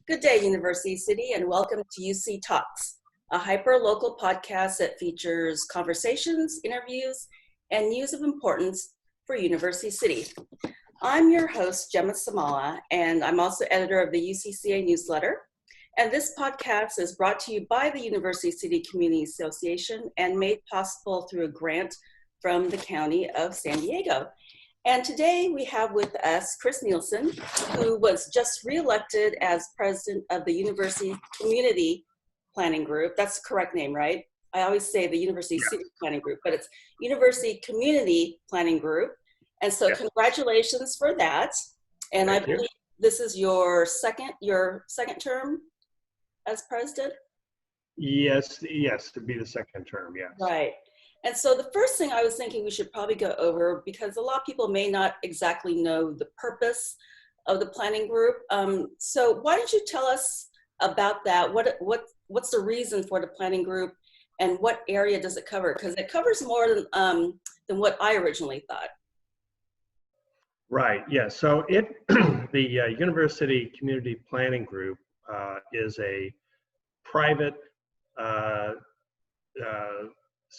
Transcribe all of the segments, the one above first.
Good day, University City, and welcome to UC Talks, a hyper-local podcast that features conversations, interviews, and news of importance for University City. I'm your host, Jemma Samala, and I'm also editor of the UCCA newsletter. And this podcast is brought to you by the University City Community Association and made possible through a grant from the County of San Diego. And today we have with us Chris Nielsen, who was just reelected as president of the University Community Planning Group. That's the correct name, right? I always say the University City Planning Group, but it's University Community Planning Group. And so congratulations for that. And I believe this is your second term as president? Yes, to be the second term, yes. Right. And so the first thing I was thinking we should probably go over, because a lot of people may not exactly know the purpose of the planning group. So why don't you tell us about that? What's the reason for the planning group, and what area does it cover? Because it covers more than what I originally thought. Right, yeah, so the University Community Planning Group is a private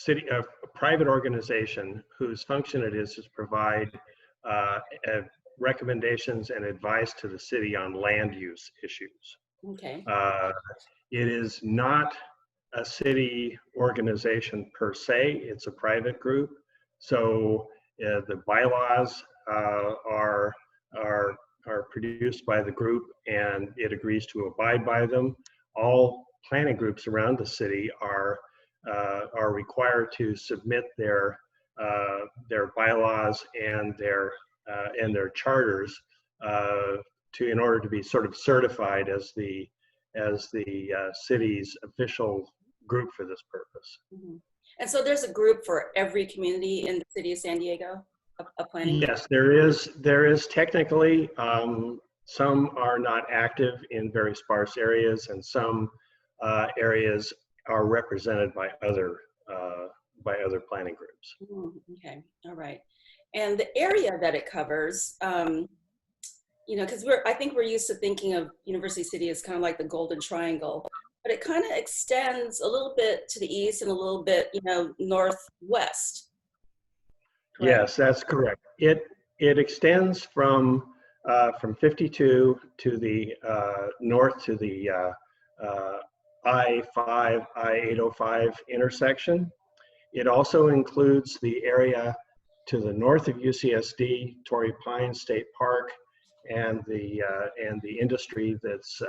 a private organization whose function it is to provide recommendations and advice to the city on land use issues. Okay. It is not a city organization per se, it's a private group. So the bylaws are produced by the group, and it agrees to abide by them. All planning groups around the city are required to submit their bylaws and their charters in order to be sort of certified as the city's official group for this purpose. Mm-hmm. And so there's a group for every community in the city of San Diego, a planning group? Yes, there is technically. Some are not active in very sparse areas, and some areas are represented by other planning groups. Okay, all right. And the area that it covers, because I think we're used to thinking of University City as kind of like the Golden Triangle, but it kind of extends a little bit to the east and a little bit, northwest. Correct? Yes, that's correct. It extends from 52 to the north to the I-5, I-805 intersection. It also includes the area to the north of UCSD, Torrey Pines State Park, and the industry that's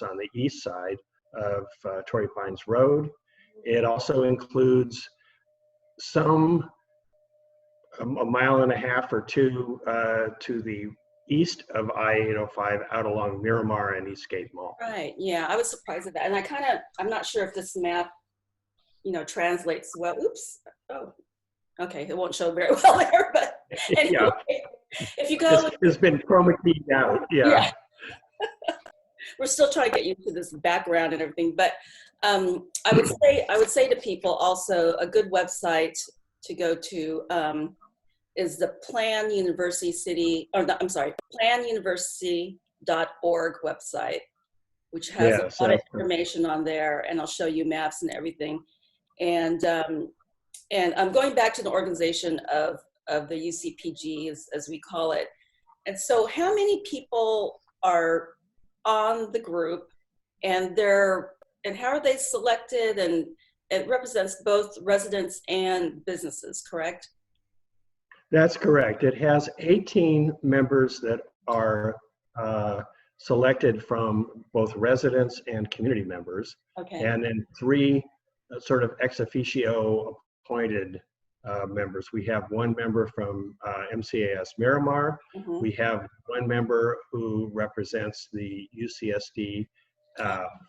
on the east side of Torrey Pines Road. It also includes a mile and a half or two to the east of I-805 out along Miramar and Eastgate Mall. Right, yeah, I was surprised at that. And I'm not sure if this map, translates well. Oops, oh, okay, it won't show very well there, but anyway, if you go. It's been chroma keyed out, yeah. We're still trying to get used to this background and everything, but I would say to people also, a good website to go to is the planuniversity.org website, which has a lot of information on there, and I'll show you maps and everything. And I'm going back to the organization of the UCPG, as we call it. And so how many people are on the group, and how are they selected? And it represents both residents and businesses, correct? That's correct. It has 18 members that are selected from both residents and community members. Okay. And then 3 sort of ex officio appointed members. We have 1 member from MCAS Miramar. Mm-hmm. We have 1 member who represents the UCSD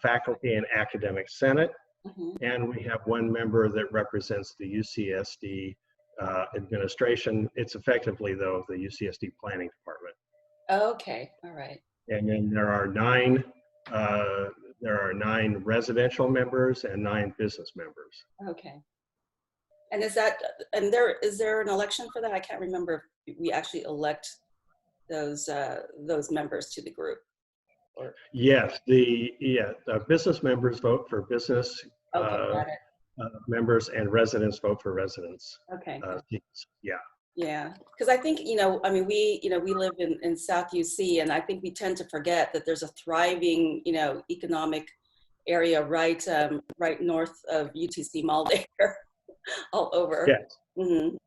Faculty and Academic Senate. Mm-hmm. And we have 1 member that represents the UCSD administration. It's effectively, though, the UCSD Planning Department. Okay, all right. And then there are 9 residential members and 9 business members. Okay. And is there an election for that? I can't remember if we actually elect those members to the group. Or Yes, the business members vote for business okay, got it. members, and residents vote for residents. Okay. Seats. Yeah. Yeah, because I think, I mean, we live in South UC, and I think we tend to forget that there's a thriving, economic area right north of UTC Mall there, all over. Yes.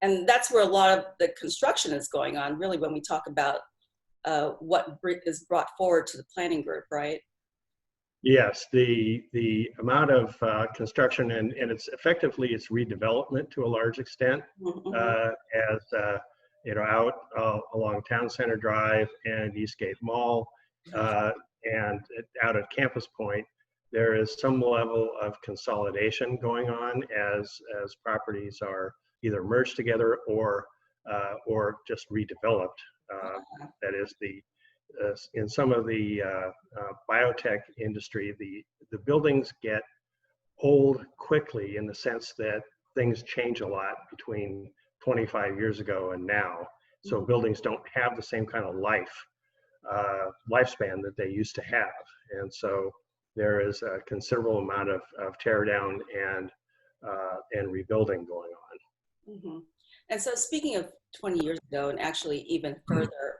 And that's where a lot of the construction is going on, really, when we talk about what is brought forward to the planning group, right? Yes, the amount of construction and it's effectively it's redevelopment to a large extent, Mm-hmm. as out along Town Center Drive and Eastgate Mall, and out at Campus Point, there is some level of consolidation going on as properties are either merged together or just redeveloped. That is in some of the biotech industry, the buildings get old quickly in the sense that things change a lot between 25 years ago and now. So buildings don't have the same kind of lifespan that they used to have. And so there is a considerable amount of tear down and rebuilding going on. Mm-hmm. And so speaking of 20 years ago, and actually even further,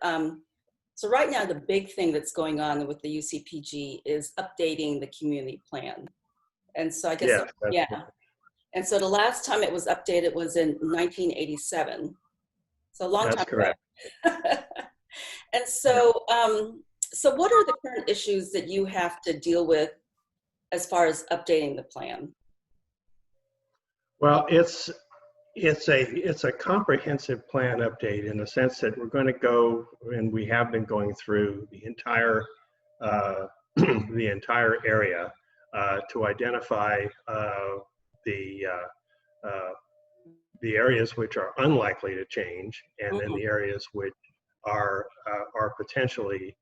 so right now the big thing that's going on with the UCPG is updating the community plan. And so I guess, Yes, yeah. And so the last time it was updated was in 1987. So a long that's time correct. ago. And so, so what are the current issues that you have to deal with as far as updating the plan? Well, it's a comprehensive plan update in the sense that we're going to go, and we have been going through the entire the entire area to identify the the areas which are unlikely to change, and then the areas which are potentially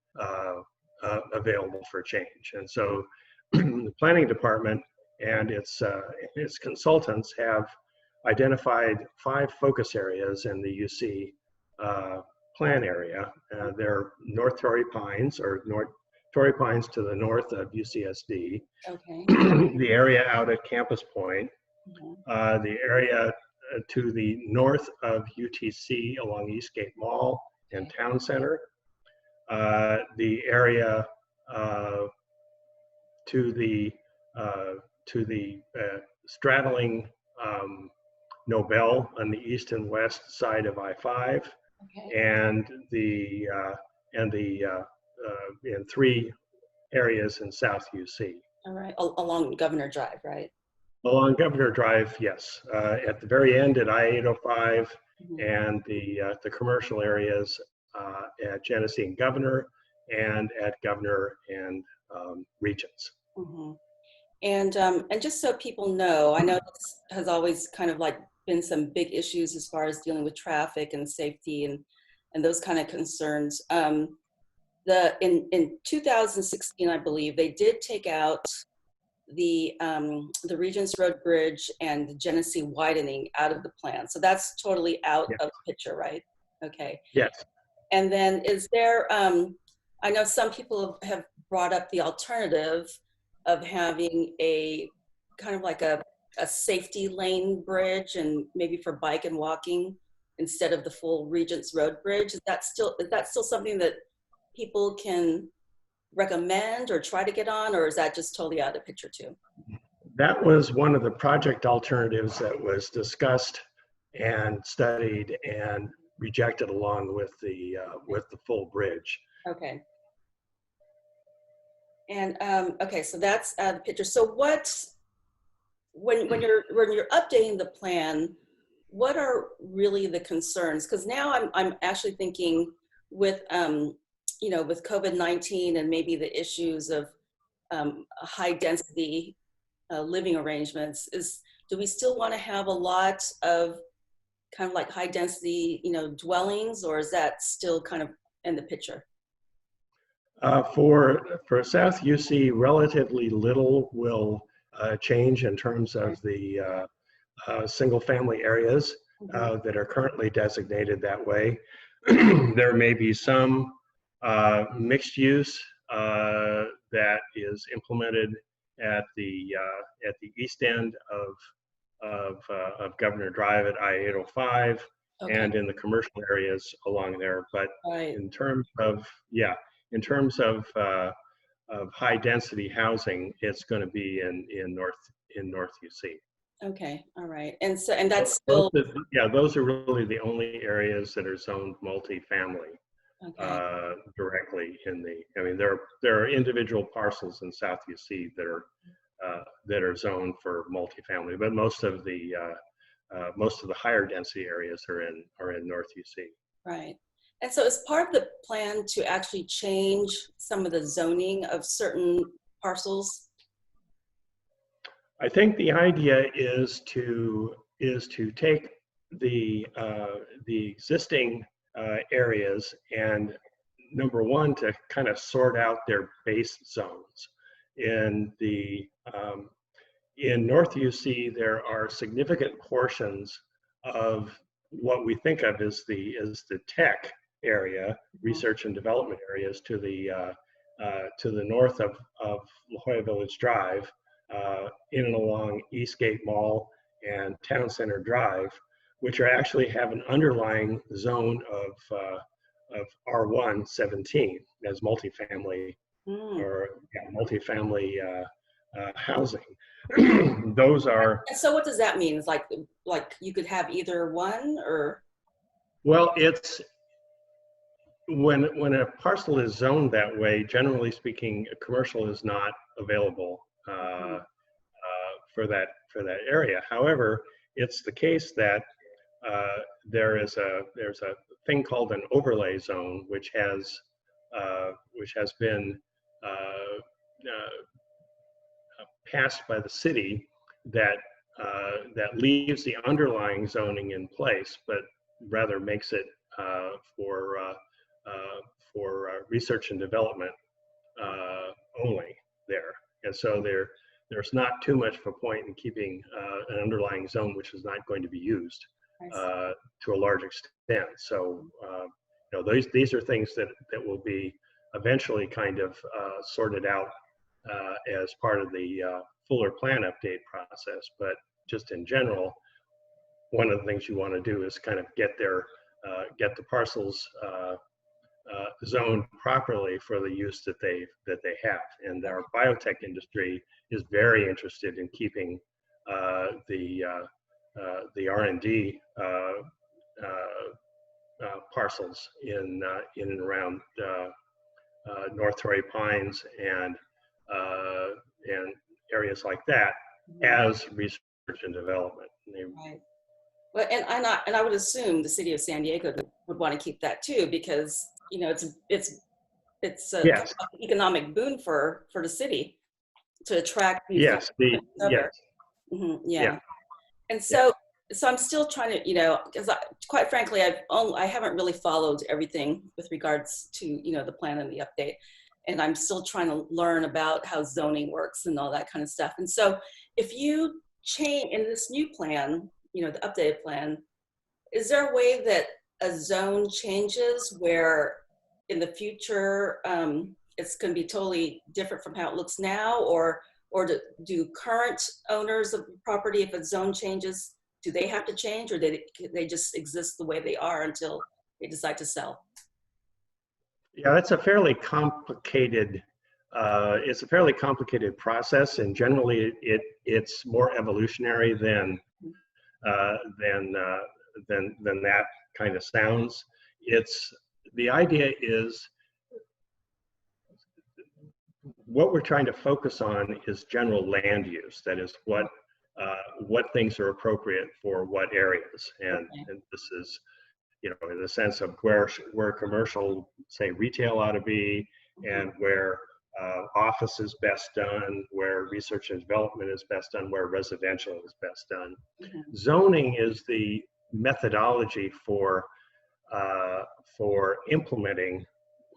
available for change. And so, the planning department and its consultants have identified 5 focus areas in the UC plan area. They're North Torrey Pines, or North Torrey Pines to the north of UCSD, Okay. the area out at Campus Point, the area to the north of UTC along Eastgate Mall and Town Center, the area to the straddling Nobel on the east and west side of I-5, Okay. and in 3 areas in South UC. All right. Along Governor Drive, right? Along Governor Drive, yes. At the very end at I-805 and the commercial areas at Genesee and Governor, and at Governor and Regents. And just so people know, I know this has always kind of like been some big issues as far as dealing with traffic and safety and those kind of concerns. In 2016, I believe, they did take out the Regents Road Bridge and the Genesee widening out of the plan. So that's totally out of the picture, right? Okay. Yes. And then is there, I know some people have brought up the alternative of having a kind of like a safety lane bridge, and maybe for bike and walking instead of the full Regents Road Bridge. Is that still something that people can recommend or try to get on, or is that just totally out of the picture too? That was one of the project alternatives that was discussed and studied and rejected along with the full bridge. Okay. And okay, so that's the picture. So when you're updating the plan, what are really the concerns? Because now I'm actually thinking with with COVID-19 and maybe the issues of high density living arrangements, do we still want to have a lot of kind of like high density dwellings, or is that still kind of in the picture? For South UC, relatively little will change in terms of the single family areas that are currently designated that way. There may be some mixed use that is implemented at the east end of Governor Drive at I-805 Okay. and in the commercial areas along there. But Right. in terms of high density housing, it's going to be in North UC. Okay. All right. And so, and that's Those still those are really the only areas that are zoned multifamily okay. directly in the. I mean, there are individual parcels in South UC that are zoned for multifamily, but most of the higher density areas are in North UC. Right. And so is part of the plan to actually change some of the zoning of certain parcels? I think the idea is to take the existing areas and number one to kind of sort out their base zones. In North UC, there are significant portions of what we think of as the tech area, research and development areas to the north of La Jolla Village Drive, in and along Eastgate Mall and Town Center Drive, which actually have an underlying zone of R1 17 as multifamily Mm. multifamily housing. Those are, And so what does that mean? It's like you could have either one or well, it's when a parcel is zoned that way, generally speaking, a commercial is not available for that area. However, it's the case that there's a thing called an overlay zone, which has been passed by the city that leaves the underlying zoning in place, but rather makes it for research and development only there. And so there's not too much of a point in keeping an underlying zone which is not going to be used to a large extent. So these are things that will be eventually kind of sorted out as part of the fuller plan update process. But just in general, one of the things you want to do is kind of get the parcels zoned properly for the use that they have. And our biotech industry is very interested in keeping the R&D parcels in and around North Torrey Pines and areas like that as research and development. right. Well, and I would assume the city of San Diego would want to keep that too, because it's a Yes. economic boon for the city to attract these Yes. Yes. yeah. And so I'm still trying to, because quite frankly, I haven't really followed everything with regards to, the plan and the update. And I'm still trying to learn about how zoning works and all that kind of stuff. And so if you change in this new plan, the updated plan, is there a way that a zone changes where in the future it's going to be totally different from how it looks now? Or do current owners of the property, if a zone changes, do they have to change, or they just exist the way they are until they decide to sell? Yeah, that's a fairly complicated. It's a fairly complicated process, and generally it's more evolutionary than that kind of sounds. The idea is what we're trying to focus on is general land use. That is what things are appropriate for what areas, and this is, in the sense of where commercial, say retail, ought to be, and where office is best done, where research and development is best done, where residential is best done. Zoning is the methodology for implementing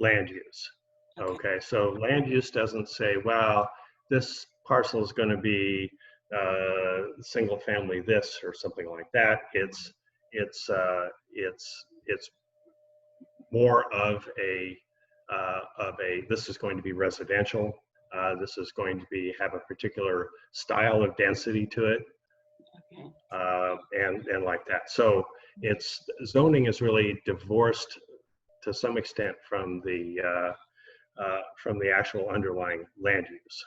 land use. Okay, so land use doesn't say, well, this parcel is going to be single family this or something like that. It's more of a this is going to be residential. This is going to have a particular style of density to it, Okay. and like that. So zoning is really divorced to some extent from the actual underlying land use.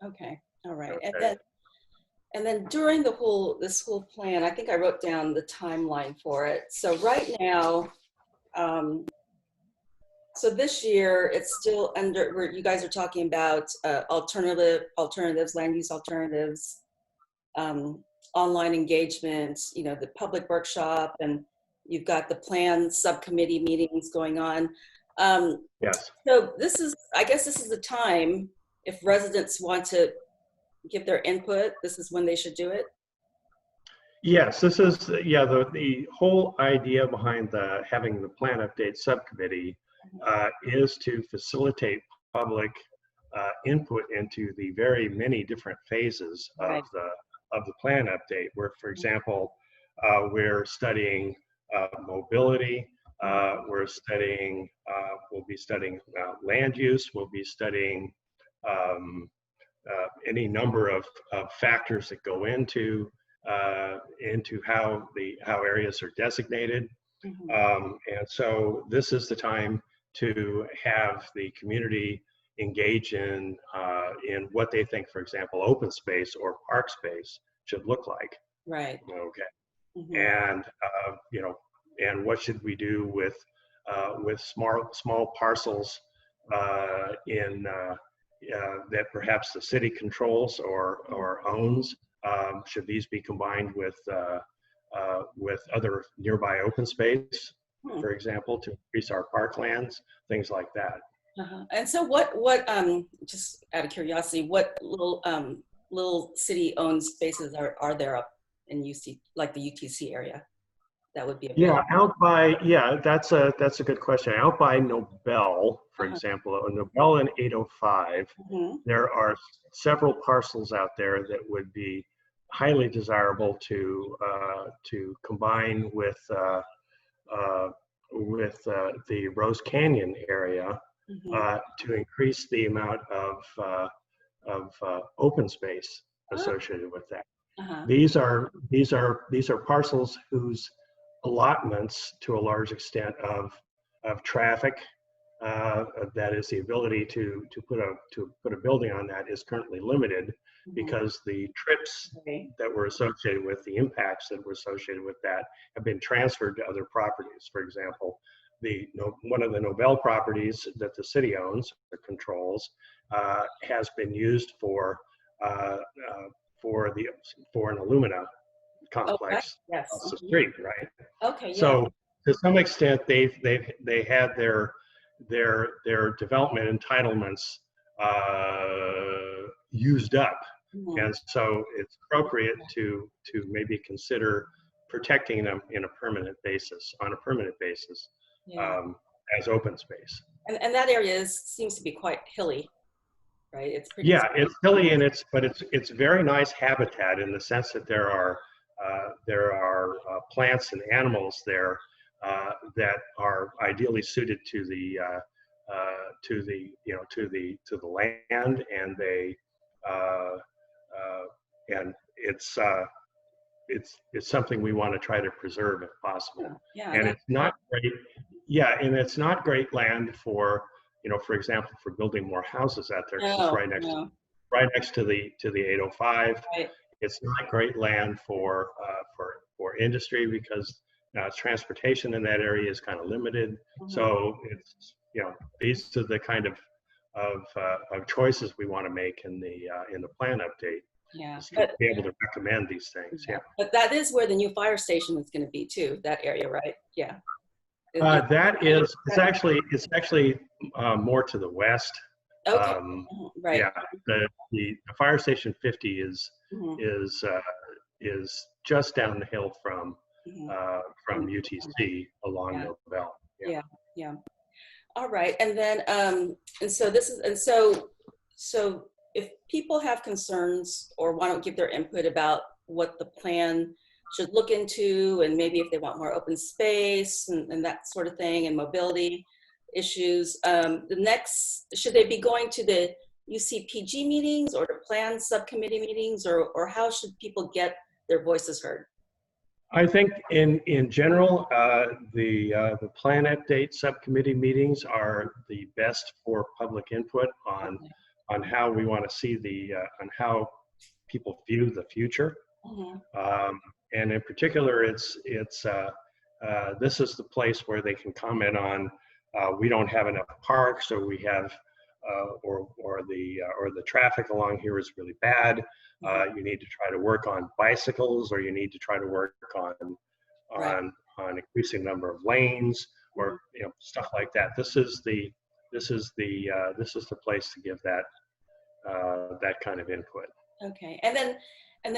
Okay. All right. Okay. And then during this whole plan, I think I wrote down the timeline for it. So right now, so this year it's still under where you guys are talking about alternatives, land use alternatives, online engagement, the public workshop, and you've got the plan subcommittee meetings going on. Yes. So I guess this is the time if residents want to give their input, this is when they should do it. Yes, this is, the whole idea behind having the plan update subcommittee is to facilitate public input into the very many different phases Right. of the plan update, where, for example, we're studying mobility, we'll be studying land use, we'll be studying any number of factors that go into how areas are designated. And so this is the time to have the community engage in what they think, for example, open space or park space should look like. Right. Okay. And and what should we do with small parcels that perhaps the city controls or owns? Should these be combined with other nearby open space, for example, to increase our parklands, things like that? And so what just out of curiosity, what little city-owned spaces are there up in UC, like the UTC area, that would be available? That's a good question. Out by Nobel, for example, Nobel and 805, there are several parcels out there that would be highly desirable to combine with the Rose Canyon area to increase the amount of open space associated with that. These are parcels whose allotments, to a large extent, of traffic, that is the ability to put a building on that, is currently limited because the trips that were associated with the impacts that were associated with that have been transferred to other properties. For example, one of the Nobel properties that the city owns or controls has been used for an alumina complex across the street, right? Okay. Yeah. So to some extent, they had their development entitlements used up, and so it's appropriate to maybe consider protecting them on a permanent basis, as open space. And that area seems to be quite hilly, right? It's pretty. Yeah, it's hilly, and it's very nice habitat in the sense that there are plants and animals there that are ideally suited to the land, and it's something we want to try to preserve if possible. And it's not great. Yeah, and it's not great land for example, for building more houses out there, because it's right next to the 805. Right. It's not great land for industry, because transportation in that area is kind of limited. So it's these are the kind of choices we want to make in the plan update. Yeah, to be able to recommend these things. Yeah. But that is where the new fire station is going to be too. That area, right? Yeah. It's actually more to the west. Okay. Right. Yeah. The fire station 50 is just down the hill from UTC along Nobel. Yeah. All right. And then so if people have concerns or want to give their input about what the plan should look into, and maybe if they want more open space and that sort of thing, and mobility, issues. The next, should they be going to the UCPG meetings or the plan subcommittee meetings, or how should people get their voices heard? I think in general, the plan update subcommittee meetings are the best for public input on how we want to see on how people view the future. And in particular, this is the place where they can comment on we don't have enough parks, or we have or the traffic along here is really bad. You need to try to work on bicycles, or you need to try to work on increasing number of lanes, or stuff like that. This is the place to give that kind of input. Okay, and then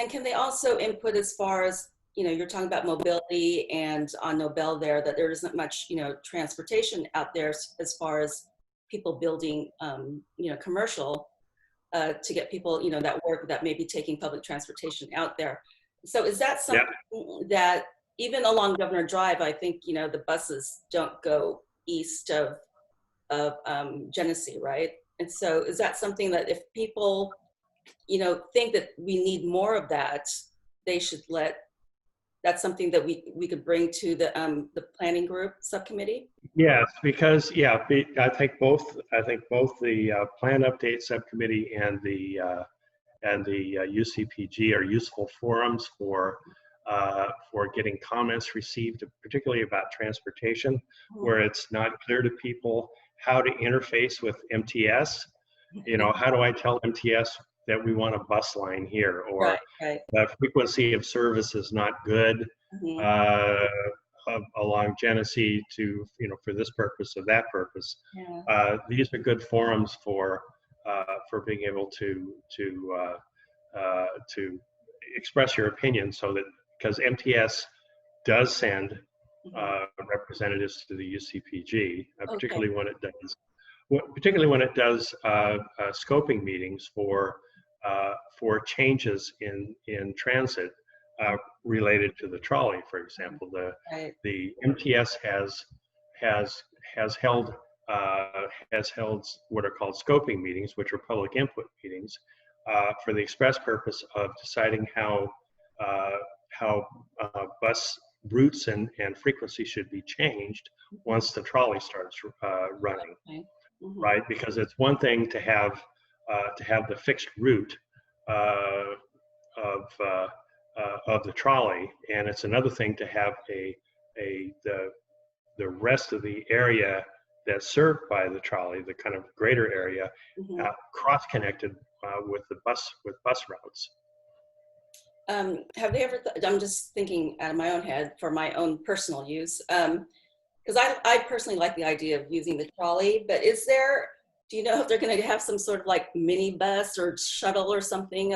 can they also input as far as, you're talking about mobility, and on Nobel that there isn't much, transportation out there as far as people building, commercial to get people, that may be taking public transportation out there. So is that something that even along Governor Drive, I think, the buses don't go east of Genesee, right? And so is that something that if people, think that we need more of that, they should that's something that we could bring to the planning group subcommittee? Yes, because I think both the plan update subcommittee and the UCPG are useful forums for getting comments received, particularly about transportation, where it's not clear to people how to interface with MTS. How do I tell MTS that we want a bus line here, or the frequency of service is not good along Genesee to for this purpose or that purpose. These are good forums for being able to express your opinion, so that because MTS does send representatives to the UCPG, particularly when it does scoping meetings for changes in transit related to the trolley, for example. The MTS has held what are called scoping meetings, which are public input meetings, for the express purpose of deciding how bus routes and frequency should be changed once the trolley starts running. Right? Because it's one thing to have the fixed route of the trolley, and it's another thing to have the rest of the area that's served by the trolley, the kind of greater area, cross-connected with bus routes. Have they ever? I'm just thinking out of my own head for my own personal use. Because I personally like the idea of using the trolley, but do you know if they're going to have some sort of like mini bus or shuttle or something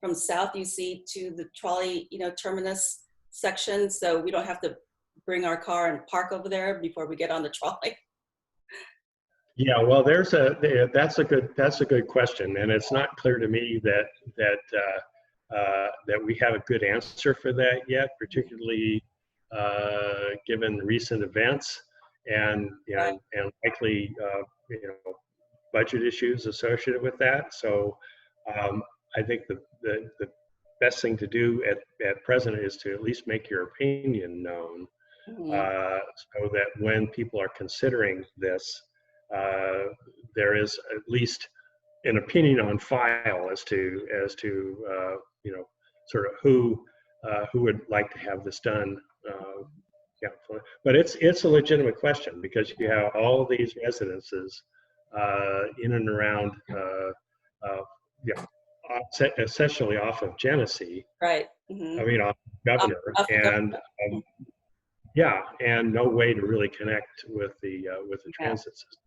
from South UC to the trolley, terminus section, so we don't have to bring our car and park over there before we get on the trolley? Yeah, well, that's a good question, and it's not clear to me that we have a good answer for that yet, particularly given recent events and likely budget issues associated with that. So I think the best thing to do at present is to at least make your opinion known, so that when people are considering this, there is at least an opinion on file as to sort of who would like to have this done. But it's a legitimate question, because you have all these residences in and around, essentially off of Genesee. Right. I mean, off Governor, and and no way to really connect with the transit system.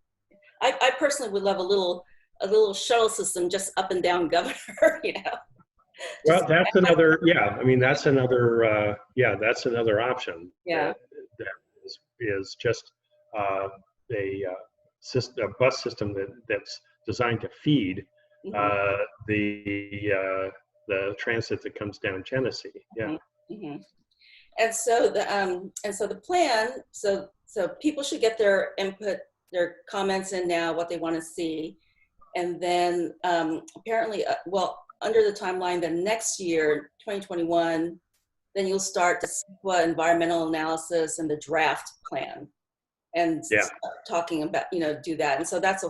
I personally would love a little shuttle system just up and down Governor. Well, that's another. I mean, that's another. That's another option. Yeah. That is just a bus system that's designed to feed the transit that comes down Genesee. Yeah. And so the plan. So people should get their input their comments in now, what they want to see. And then apparently, well, under the timeline, then next year, 2021, then you'll start the CEQA environmental analysis and the draft plan and Yeah. start talking about, do that. And so that's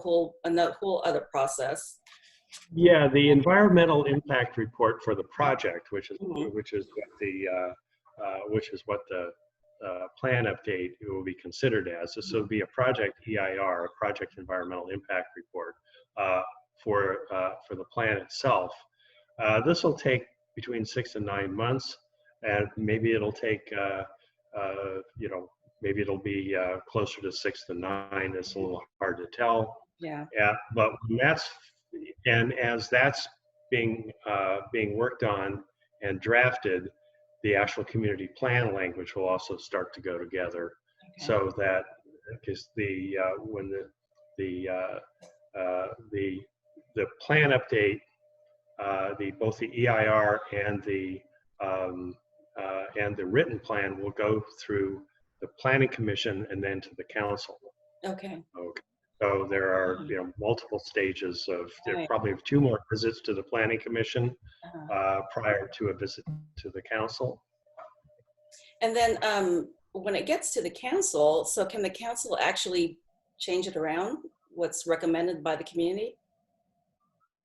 another whole other process. Yeah, the environmental impact report for the project, which is Mhm. which is what the plan update will be considered as. This will be a project EIR, a project environmental impact report for the plan itself. This will take between 6 and 9 months, and maybe it'll take maybe it'll be closer to 6 to 9. It's a little hard to tell. Yeah. Yeah, but as that's being worked on and drafted, the actual community plan language will also start to go together, Okay. so that because when the plan update, both the EIR and the written plan will go through the planning commission and then to the council. Okay. Okay. So there are multiple stages there Right. probably have 2 more visits to the planning commission Uh-huh. prior to a visit to the council. And then when it gets to the council, so can the council actually change it around, what's recommended by the community?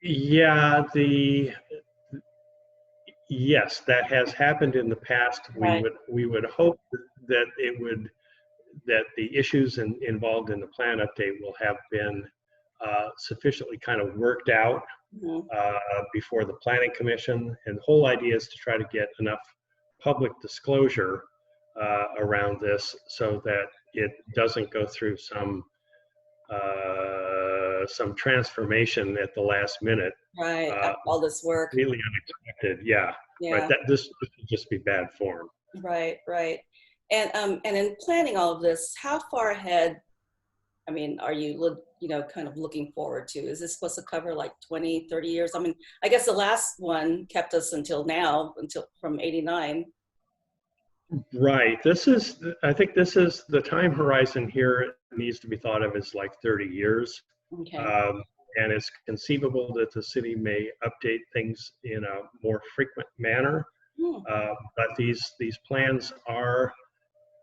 Yeah, yes, that has happened in the past. Right. We would hope that the issues involved in the plan update will have been sufficiently kind of worked out Mhm. before the planning commission. And the whole idea is to try to get enough public disclosure around this so that it doesn't go through some transformation at the last minute. Right. After all this work. Completely unexpected. Yeah. Yeah. Right. This would just be bad form. Right. Right. And in planning all of this, how far ahead, I mean, are you, kind of looking forward to? Is this supposed to cover like 20, 30 years? I mean, I guess the last one kept us until now, until from 89. Right. I think this is the time horizon here needs to be thought of as like 30 years. Okay. And it's conceivable that the city may update things in a more frequent manner. Hmm. But these plans are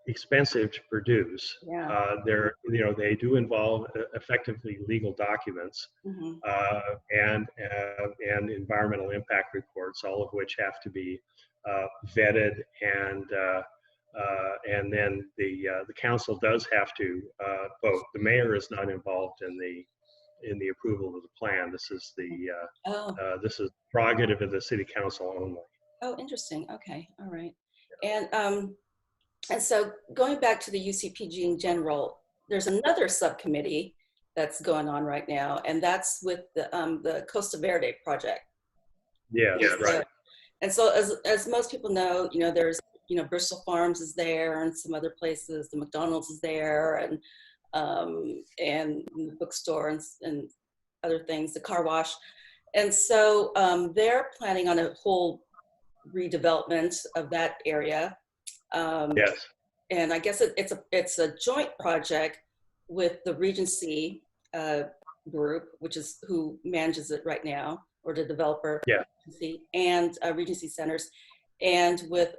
expensive to produce. Yeah. They do involve effectively legal documents Mhm. and environmental impact reports, all of which have to be vetted, and then the council does have to vote. The mayor is not involved in the approval of the plan. This is Oh. this is prerogative of the city council only. Oh, interesting. Okay. All right. And so going back to the UCPG in general, there's another subcommittee that's going on right now, and that's with the Costa Verde project. Yeah, right. And so as most people know, there's, Bristol Farms is there and some other places, the McDonald's is there, and the bookstore and other things, the car wash. And so they're planning on a whole redevelopment of that area. Yes. And I guess it's a joint project with the Regency group, which is who manages it right now, or the developer. Yeah. And Regency Centers, and with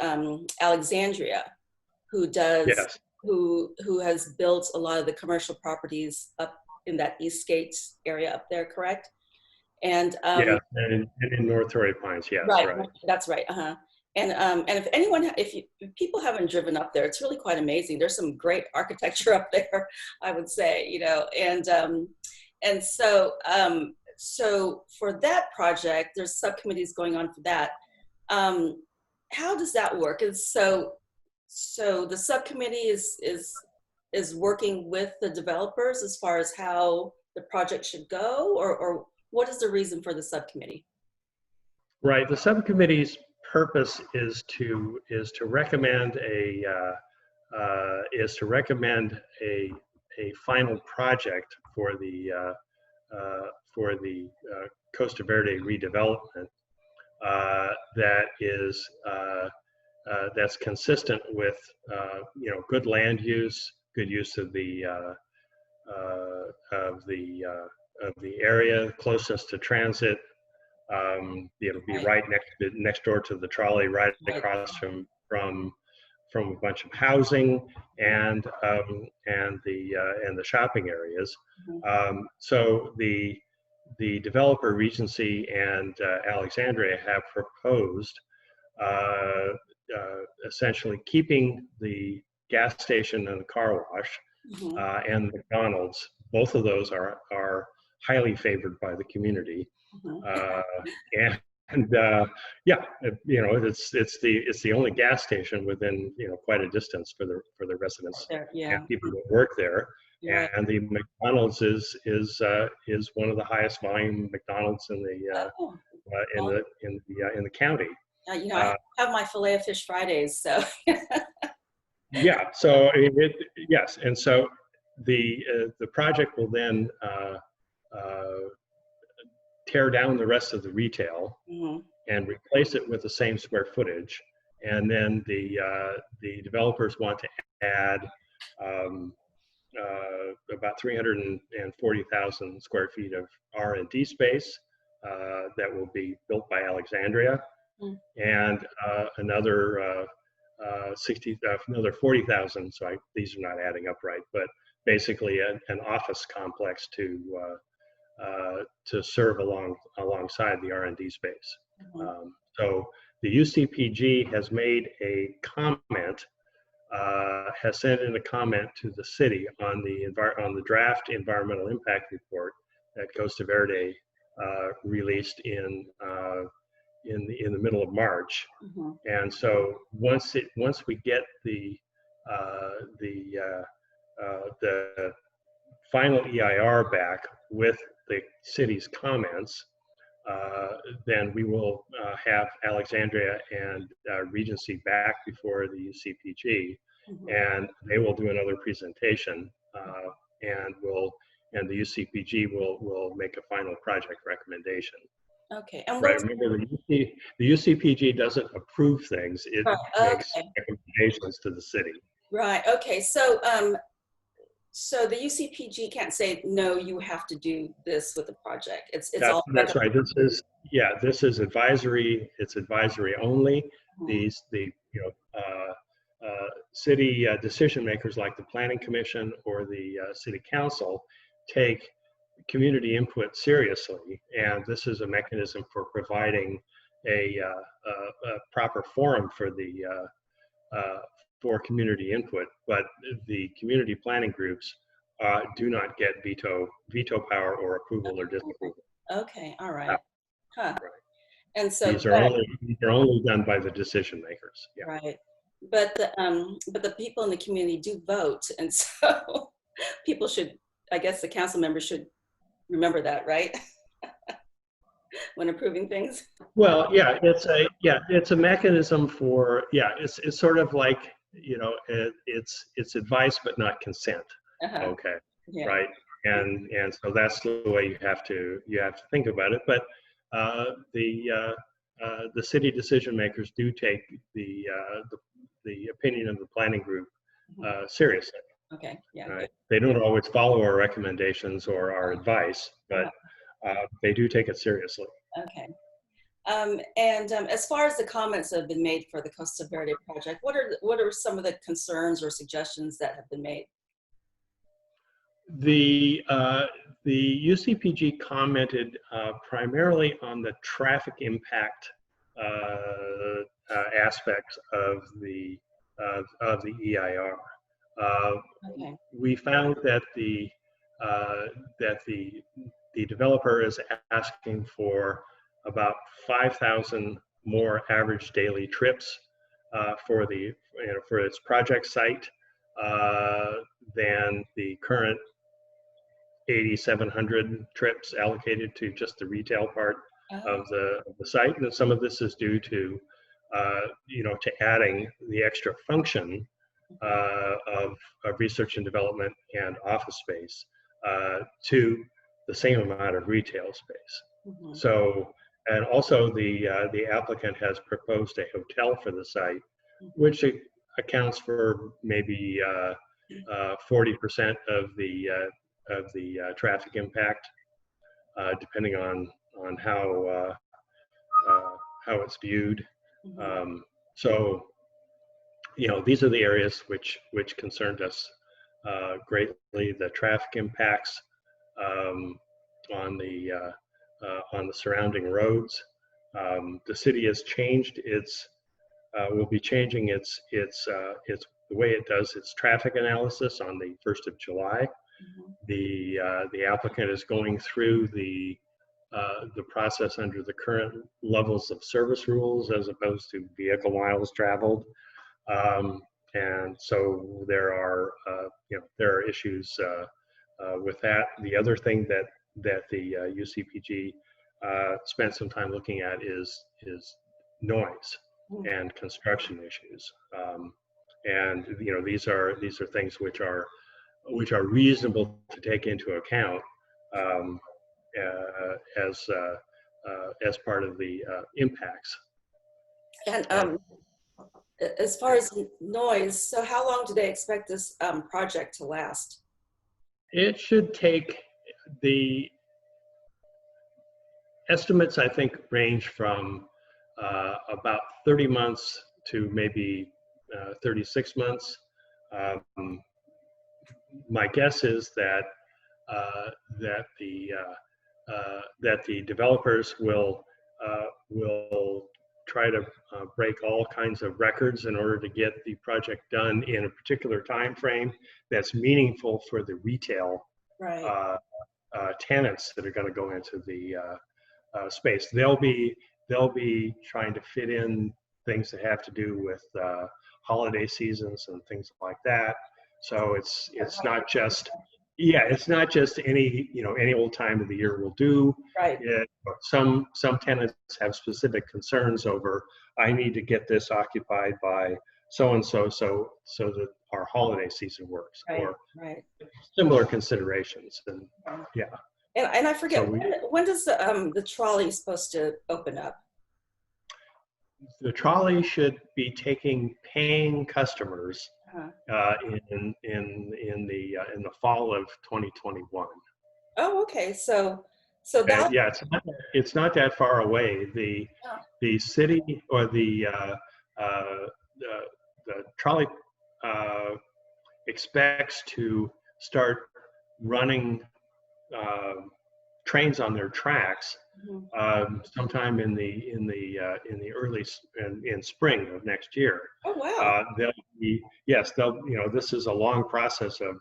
Alexandria, who does Yes. who has built a lot of the commercial properties up in that Eastgate area up there, correct? And Yeah, and in North Torrey Pines, yes, right. right. That's right. And if people haven't driven up there, it's really quite amazing. There's some great architecture up there, I would say, and so for that project, there's subcommittees going on for that. How does that work? And so the subcommittee is working with the developers as far as how the project should go, or what is the reason for the subcommittee? Right. The subcommittee's purpose is to recommend a final project for the Costa Verde redevelopment that's consistent with good land use, good use of the of the area closest to transit. It'll be right next door to the trolley, right across from a bunch of housing and the shopping areas. So the developer Regency and Alexandria have proposed essentially keeping the gas station and the car wash and McDonald's. Both of those are highly favored by the community. Yeah, it's the only gas station within quite a distance for the residents and people that work there. And the McDonald's is one of the highest volume McDonald's in the county. I have my filet of fish Fridays, so. Yeah. So yes, and so the project will then tear down the rest of the retail and replace it with the same square footage, and then the developers want to add about 340,000 square feet of R&D space that will be built by Alexandria, and another 40,000. So these are not adding up right, but basically an office complex to serve alongside the R&D space. So the UCPG has made a comment, has sent in a comment to the city on the draft environmental impact report that Costa Verde released in the middle of March. And so once we get the final EIR back with the city's comments, then we will have Alexandria and Regency back before the UCPG, and they will do another presentation, and the UCPG will make a final project recommendation. Okay. And right. Remember, the UCPG doesn't approve things; it makes recommendations to the city. Right. Okay. So so the UCPG can't say no. You have to do this with the project. That's right. This is advisory. It's advisory only. The city decision makers like the Planning Commission or the City Council take community input seriously, and this is a mechanism for providing a proper forum for community input. But the community planning groups do not get veto power or approval or disapproval. Okay, all right. Huh. Right. And so these are only done by the decision makers. Yeah. Right. But the people in the community do vote, and so people should, I guess the council members should remember that, right? When approving things. Well, yeah, it's a mechanism for, it's sort of like, it's advice but not consent. Okay. Yeah. Right. And so that's the way you have to think about it. But the city decision makers do take the opinion of the planning group seriously. Okay. Yeah. Right? They don't always follow our recommendations or our advice, but they do take it seriously. Okay. And as far as the comments that have been made for the Costa Verde project, what are some of the concerns or suggestions that have been made? The UCPG commented primarily on the traffic impact aspects of the EIR. Okay. We found that the developer is asking for about 5,000 more average daily trips for its project site than the current 8,700 trips allocated to just the retail part of the site, and some of this is due to to adding the extra function of research and development and office space to the same amount of retail space. So, and also the applicant has proposed a hotel for the site, which accounts for maybe 40% of the traffic impact, depending on how it's viewed. So, these are the areas which concerned us greatly. The traffic impacts um, on the surrounding roads. The city has changed its will be changing its the way it does its traffic analysis on the 1st of July. The applicant is going through the process under the current levels of service rules as opposed to vehicle miles traveled. And so there are issues with that. The other thing that the UCPG spent some time looking at is noise and construction issues. And these are things which are reasonable to take into account as part of the impacts. And as far as noise, so how long do they expect this project to last? It should take, the estimates I think range from about 30 months to maybe 36 months. My guess is that the developers will try to break all kinds of records in order to get the project done in a particular time frame that's meaningful for the retail tenants that are going to go into the space. They'll be trying to fit in things that have to do with holiday seasons and things like that. So it's not just any any old time of the year will do. Right. Some tenants have specific concerns over, I need to get this occupied by so and so that our holiday season works, or similar considerations. And And I forget, when does the trolley supposed to open up? The trolley should be taking paying customers in the fall of 2021. Oh, okay. So that it's not that far away. The city or the trolley expects to start running trains on their tracks sometime in spring of next year. Oh wow! This is a long process of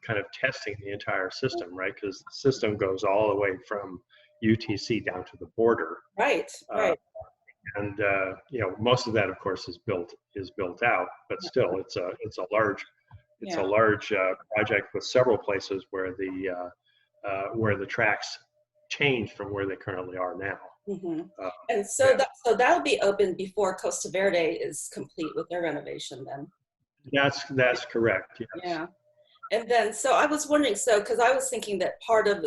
kind of testing the entire system, right? Because the system goes all the way from UTC down to the border. Right. And most of that, of course, is built out, but still, it's a large project with several places where the tracks change from where they currently are now. And so that'll be open before Costa Verde is complete with their renovation then. That's correct. Yes. Yeah. And then, so I was wondering, because I was thinking that part of,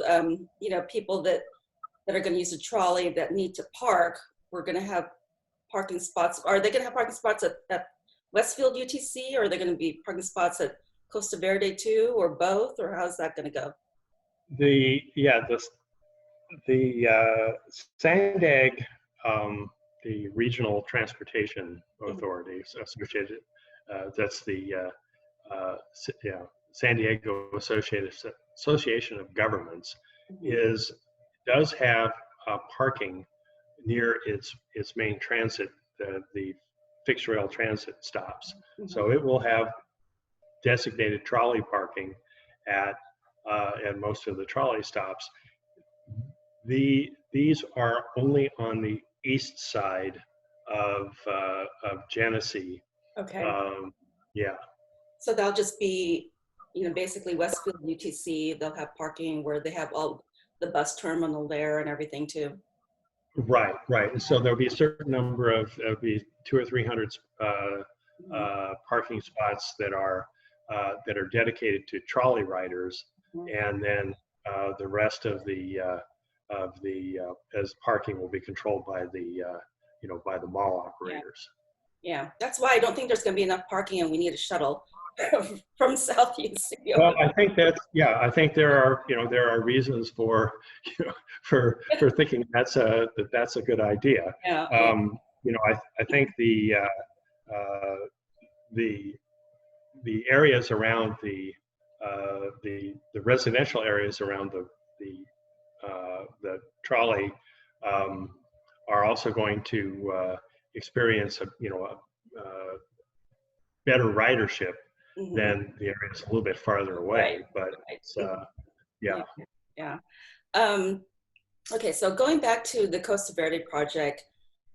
people that are going to use a trolley that need to park, we're going to have parking spots. Are they going to have parking spots at Westfield UTC, or are they going to be parking spots at Costa Verde too, or both, or how's that going to go? The SANDAG, the Regional Transportation Authority Associated, that's the San Diego Association of Governments, does have parking near its main transit, the fixed rail transit stops. So it will have designated trolley parking at most of the trolley stops. These are only on the east side of Genesee. Okay. Yeah. So they'll just be, basically Westfield UTC. They'll have parking where they have all the bus terminal there and everything too. Right. So there'll be a certain number of 200 or 300 parking spots that are dedicated to trolley riders, and then the rest of the as parking will be controlled by the by the mall operators. Yeah, that's why I don't think there's going to be enough parking, and we need a shuttle from South UC. Well, I think that's, yeah, I think there are, there are reasons for, for thinking that's a good idea. Yeah, yeah. I think uh, the the areas around the residential areas around the trolley um, are also going to experience a better ridership Hmm. than the areas a little bit farther Right, away. But right. it's Mhm. yeah, Yeah, yeah. Um, okay, so going back to the Costa Verde project,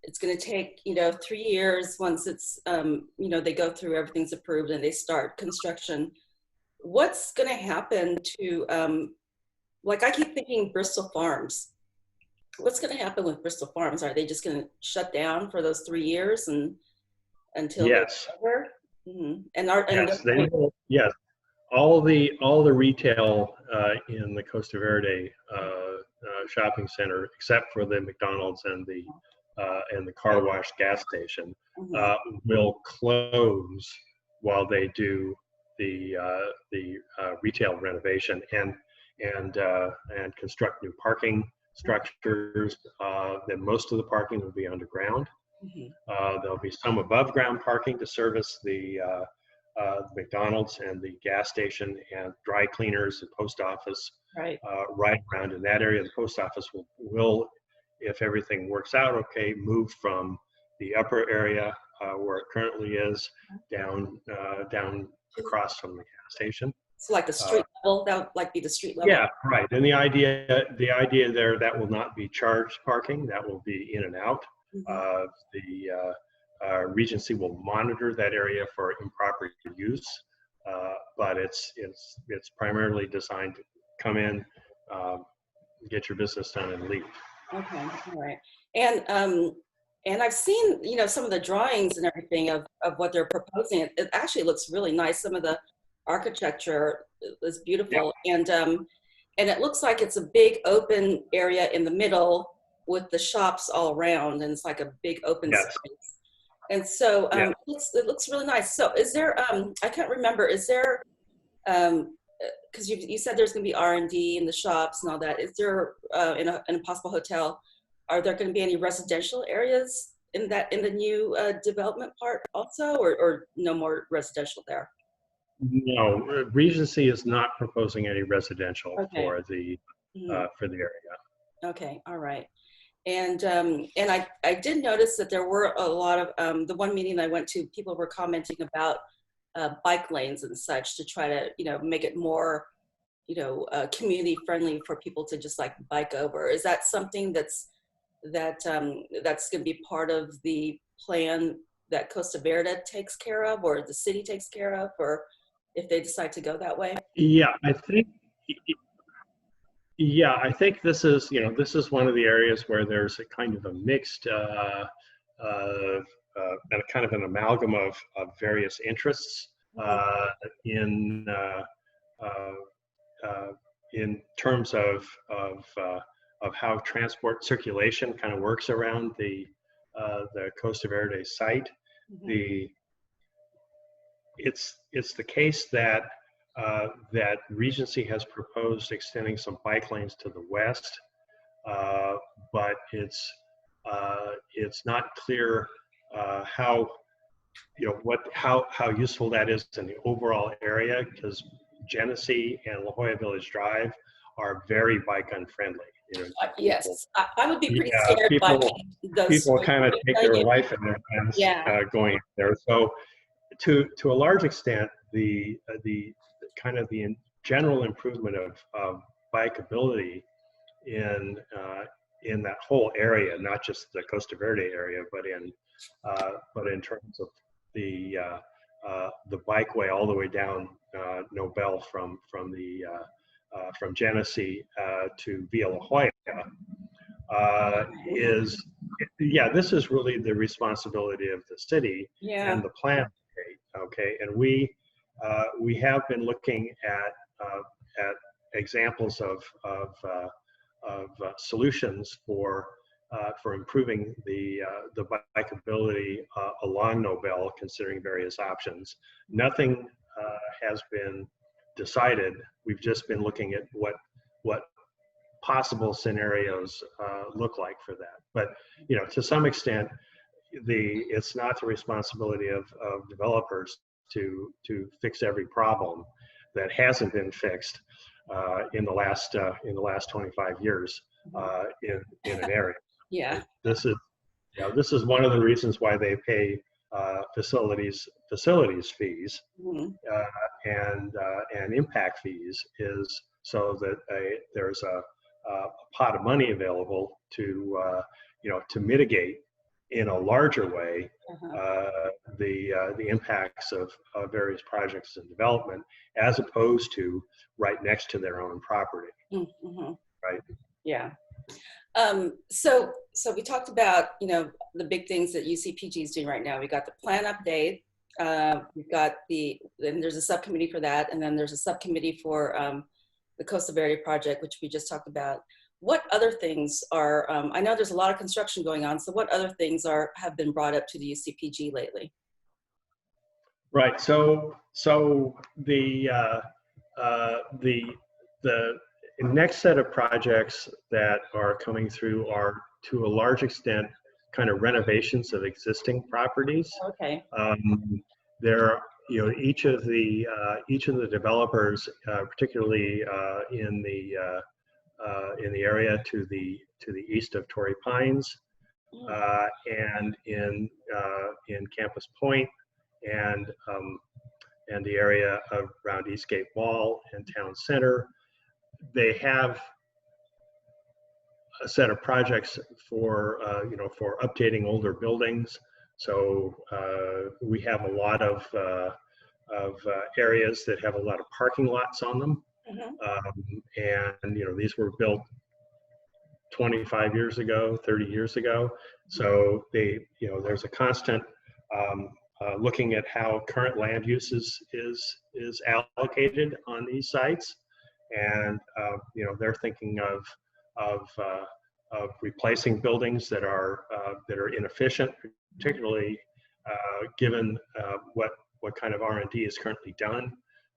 it's going to take, 3 years once it's, they go through, everything's approved and they start construction. What's going to happen to, like, I keep thinking Bristol Farms. What's going to happen with Bristol Farms? Are they just going to shut down for those 3 years and until they're yes, over? And yes, they will. Yes, all the retail in the Costa Verde shopping center, except for the McDonald's and the car wash gas station, Mhm. uh, will close while they do the retail renovation and construct new parking structures. Then most of the parking will be underground. Mhm. There'll be some above ground parking to service the McDonald's and the gas station and dry cleaners and post office Right. right around in that area. The post office will, if everything works out okay, move from the upper area where it currently is down across from the gas station. So like the Uh, street level, that would like be the street level. yeah, right. And the idea there, that will not be charged parking. That will be in and out. Mhm. The Regency will monitor that area for improper use, but it's primarily designed to come in, um, get your business done, and leave. Okay, all right. And I've seen, some of the drawings and everything of what they're proposing. It actually looks really nice. Some of the architecture is Yeah. beautiful. And it looks like it's a big open area in the middle with the shops all around, and it's like a big open Yes. space. And so Yeah. it looks really nice. So is there, I can't remember, is there, um, because you said there's going to be R&D in the shops and all that. Is there in a possible hotel? Are there going to be any residential areas in the new development part also, or no more residential there? No, Regency is not proposing any residential Okay. Mhm. for the area. Okay. All right. And I did notice that there were a lot of the one meeting I went to, people were commenting about bike lanes and such to try to make it more community friendly for people to just like bike over. Is that something that's going to be part of the plan that Costa Verde takes care of, or the city takes care of, or if they decide to go that way? Yeah, I think this is one of the areas where there's a kind of a mixed and a kind of an amalgam of various interests Mhm. uh, in uh, uh, in terms of how transport circulation kind of works around the Costa Verde site. Mhm. The it's the case that Regency has proposed extending some bike lanes to the west, uh, but it's not clear how how useful that is in the overall area, because Genesee and La Jolla Village Drive are very bike unfriendly. People, Yes, I would be pretty yeah, scared people biking those people streets. kind of I take tell their you. life in their hands Yeah. going there. So to a large extent, the kind of the general improvement of bikeability in in that whole area, not just the Costa Verde area, but in terms of the bikeway all the way down Nobel from Genesee to Villa La Jolla, is this is really the responsibility of the city Yeah. and the plan. Okay, and we have been looking at examples of solutions for for improving the bikeability along Nobel, considering various options. Nothing has been decided. We've just been looking at what possible scenarios look like for that. But to some extent, it's not the responsibility of developers to fix every problem that hasn't been fixed in the last 25 years in an area. Yeah. This is one of the reasons why they pay facilities fees and impact fees, is so that there's a pot of money available to to mitigate in a larger way the impacts of various projects and development, as opposed to right next to their own property. Right. Yeah. So we talked about, the big things that UCPG is doing right now. We got the plan update. We've got and there's a subcommittee for that. And then there's a subcommittee for the Costa Verde project, which we just talked about. What other things are, I know there's a lot of construction going on. So what other things have been brought up to the UCPG lately? Right. So the next set of projects that are coming through are, to a large extent, kind of renovations of existing properties. Okay. There, each of the developers, particularly in the area to the east of Torrey Pines, and in Campus Point, and the area around Eastgate Mall and Town Center, they have a set of projects for for updating older buildings. So we have a lot of areas that have a lot of parking lots on them, and these were built 25 years ago, 30 years ago. So there's a constant looking at how current land use is allocated on these sites, and they're thinking of replacing buildings that are inefficient, particularly given what kind of R&D is currently done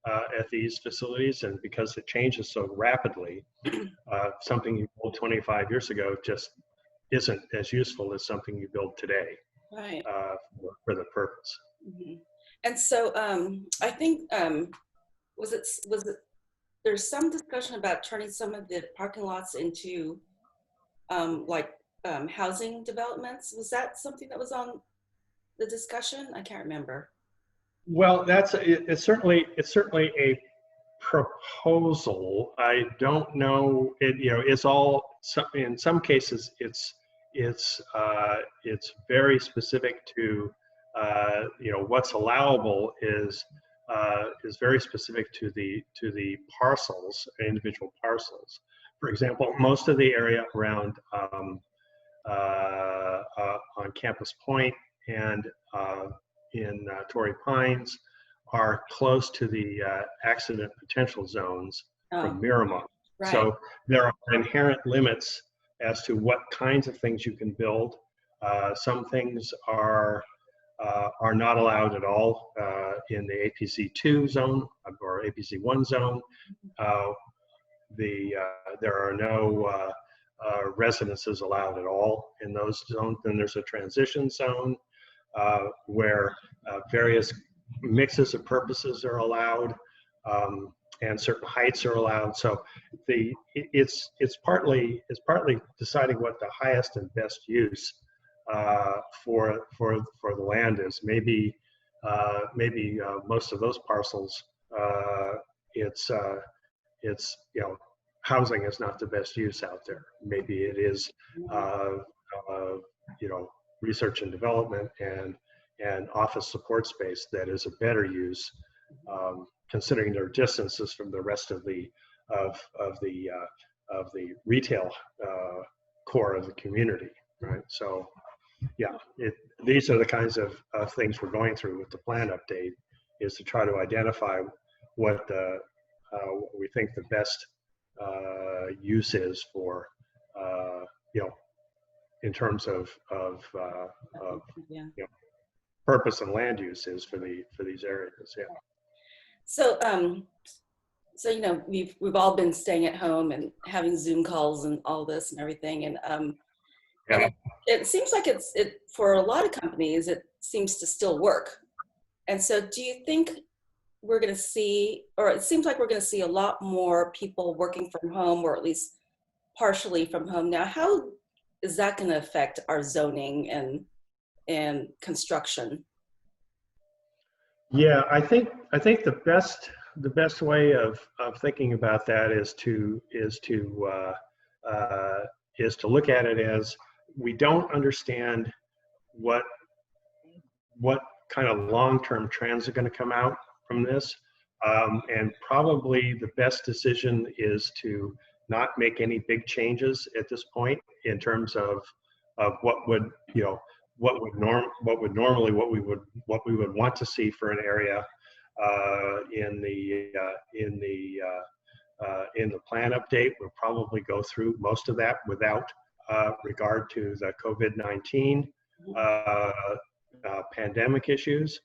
at these facilities, and because it changes so rapidly, something you built 25 years ago just isn't as useful as something you build today, right, for the purpose. And so I think was it there's some discussion about turning some of the parking lots into housing developments. Was that something that was on the discussion? I can't remember. Well, it's certainly a proposal. I don't know. It's all, in some cases it's very specific to what's allowable is very specific to the parcels, individual parcels. For example, most of the area around on Campus Point and in Torrey Pines are close to the accident potential zones from Miramar. Right. So there are inherent limits as to what kinds of things you can build. Some things are not allowed at all in the APC2 zone or APC1 zone. There are no residences allowed at all in those zones. Then there's a transition zone where various mixes of purposes are allowed, and certain heights are allowed. So it's partly deciding what the highest and best use for the land is. Maybe most of those parcels, it's housing is not the best use out there. Maybe it is research and development and office support space that is a better use, considering their distances from the rest of the retail core of the community, right? So yeah, these are the kinds of things we're going through with the plan update, is to try to identify what we think the best use is for in terms of Yeah. you know, purpose and land use is for these areas. Yeah. So, so we've all been staying at home and having Zoom calls and all this and everything, and Yeah. it seems like it for a lot of companies it seems to still work. And so, do you think we're going to see, or it seems like we're going to see a lot more people working from home, or at least partially from home now? How is that going to affect our zoning and construction? Yeah, I think the best way of thinking about that is to look at it as we don't understand what what kind of long-term trends are going to come out from this, and probably the best decision is to not make any big changes at this point in terms of what would what we would want to see for an area in the plan update. We'll probably go through most of that without regard to the COVID-19 pandemic issues.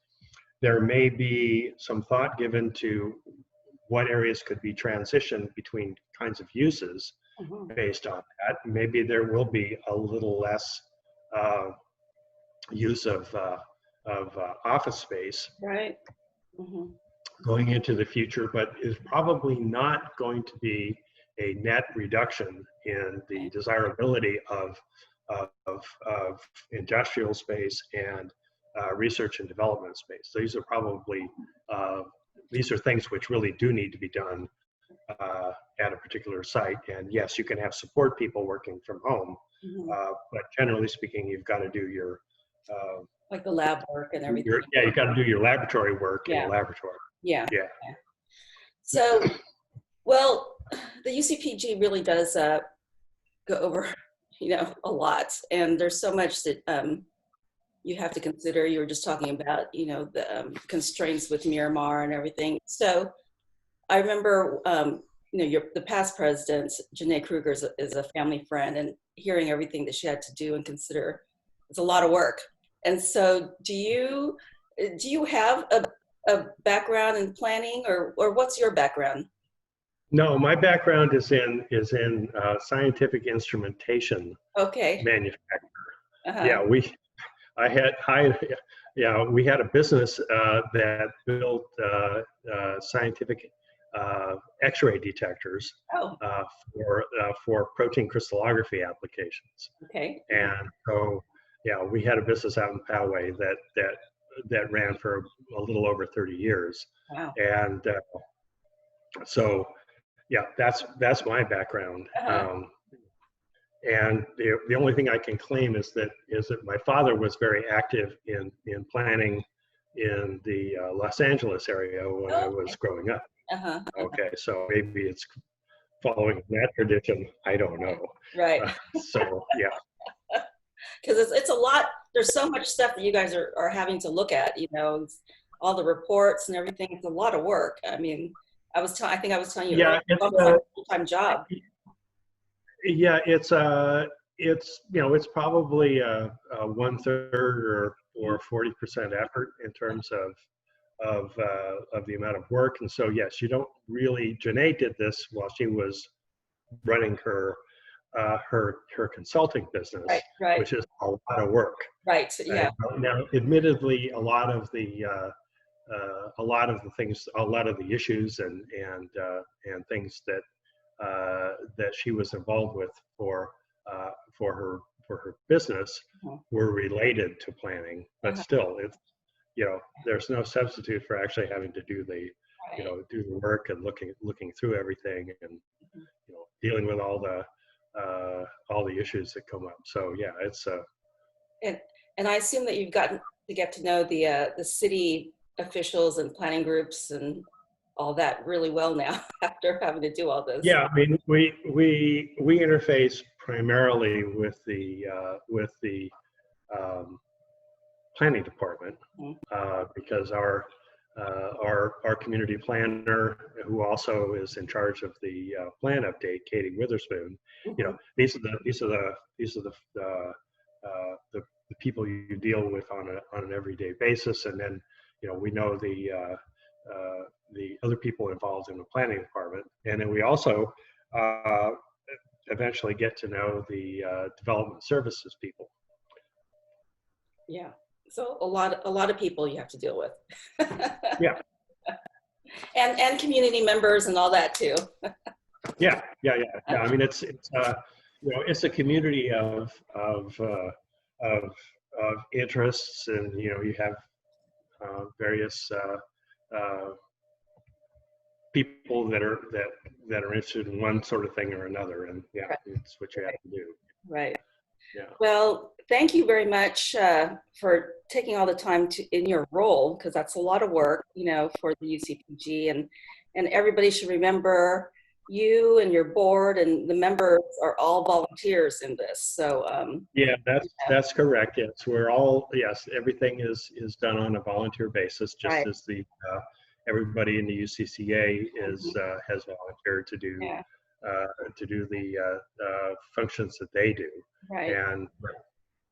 There may be some thought given to what areas could be transitioned between kinds of uses based on that. Maybe there will be a little less use of office space, Right. Mm-hmm. going into the future, but is probably not going to be a net reduction in the desirability of industrial space and research and development space. These are probably these are things which really do need to be done at a particular site. And yes, you can have support people working from home, but generally speaking, you've got to do your like the lab work and everything. you've got to do your laboratory work in the laboratory. Yeah. Yeah. So, well, the UCPG really does go over, a lot, and there's so much that you have to consider. You were just talking about, the constraints with Miramar and everything. So, I remember, the past president, Janae Kruger, is a family friend, and hearing everything that she had to do and consider, it's a lot of work. And so, do you have a background in planning, or what's your background? No, my background is in scientific instrumentation. Okay. Manufacturer. Yeah, we had a business that built scientific X-ray detectors for protein crystallography applications. Okay. And so, yeah, we had a business out in Poway that ran for a little over 30 years. Wow. And so, yeah, that's my background. And the only thing I can claim is that my father was very active in planning in the Los Angeles area when I was growing up. Okay, so maybe it's following that tradition. I don't know. Right. So yeah. Because it's a lot. There's so much stuff that you guys are having to look at. All the reports and everything. It's a lot of work. I mean, I think I was telling you. Yeah, it's a full-time job. Yeah, it's probably a 1/3 or 40% effort in terms of the amount of work. And so yes, you don't really. Janae did this while she was running her consulting business, right. which is a lot of work. Right. Yeah. Now, admittedly, a lot of the things, a lot of the issues and things that she was involved with for her business were related to planning, but still, it's there's no substitute for actually having to do the do the work and looking through everything and dealing with all the issues that come up. So yeah, it's and I assume that you've gotten to get to know the city officials and planning groups and all that really well now after having to do all this. Yeah, I mean, we interface primarily with the planning department because our community planner, who also is in charge of the plan update, Katie Witherspoon, these are the the people you deal with on an everyday basis, and then we know the other people involved in the planning department, and then we also eventually get to know the development services people. Yeah. So a lot of people you have to deal with. Yeah. And community members and all that too. Yeah. I mean, it's it's a community of interests, and you have various people that are interested in one sort of thing or another, and yeah, Right. it's what you have to do. Right. Yeah. Well, thank you very much for taking all the time in your role, because that's a lot of work, for the UCPG, and everybody should remember you and your board and the members are all volunteers in this. So yeah, that's correct. Yes, we're all, yes, everything is done on a volunteer basis, just right. as the everybody in the UCCA is Mhm. has volunteered to do Yeah. the functions that they do. Right. And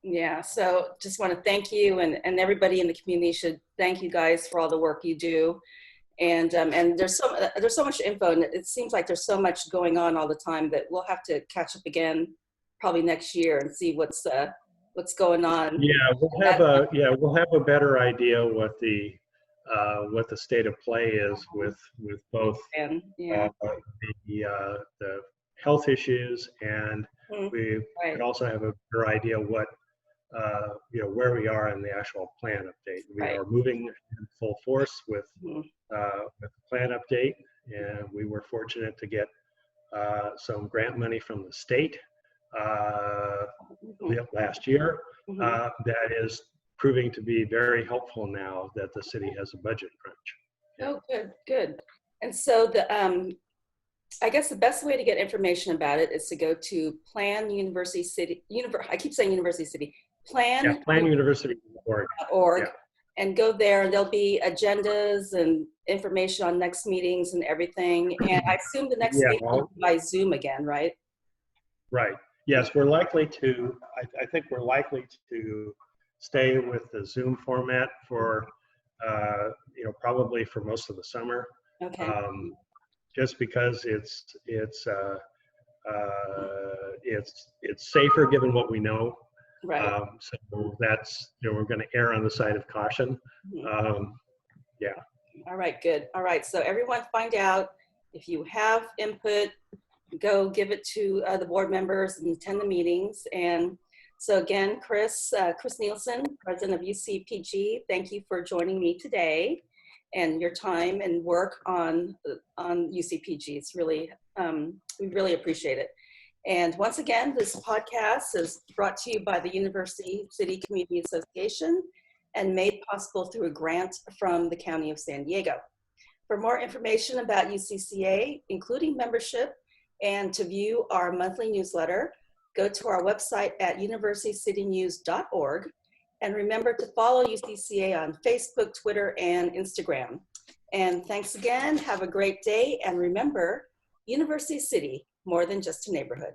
Yeah. So just want to thank you, and everybody in the community should thank you guys for all the work you do. And there's so much info, and it seems like there's so much going on all the time that we'll have to catch up again probably next year and see what's going on. yeah, we'll have a better idea what the state of play is with both And yeah. the health issues, and Mhm. we Right. could also have a better idea what where we are in the actual plan update. We Right. are moving in full force with Mhm. the plan update, and we were fortunate to get some grant money from the state Mhm. last year. Mhm. That is proving to be very helpful now that the city has a budget crunch. Yeah. Oh, good. And so I guess the best way to get information about it is to go to Plan University City. I keep saying University City. Yeah, planuniversity.org. Org, Yeah. and go there, and there'll be agendas and information on next meetings and everything. And I assume the next Yeah, meeting will be by Zoom again, right? right. Yes, we're likely to, I think we're likely to stay with the Zoom format for, probably for most of the summer. Okay. Just because it's safer given what we know. Right. So that's, we're going to err on the side of caution. Mhm. Yeah. All right, good. All right, so everyone find out if you have input, go give it to the board members and attend the meetings. And so again, Chris Nielsen, president of UCPG, thank you for joining me today and your time and work on UCPG. It's really, we really appreciate it. And once again, this podcast is brought to you by the University City Community Association and made possible through a grant from the County of San Diego. For more information about UCCA, including membership, and to view our monthly newsletter, go to our website at universitycitynews.org. And remember to follow UCCA on Facebook, Twitter, and Instagram. And thanks again. Have a great day. And remember, University City, more than just a neighborhood.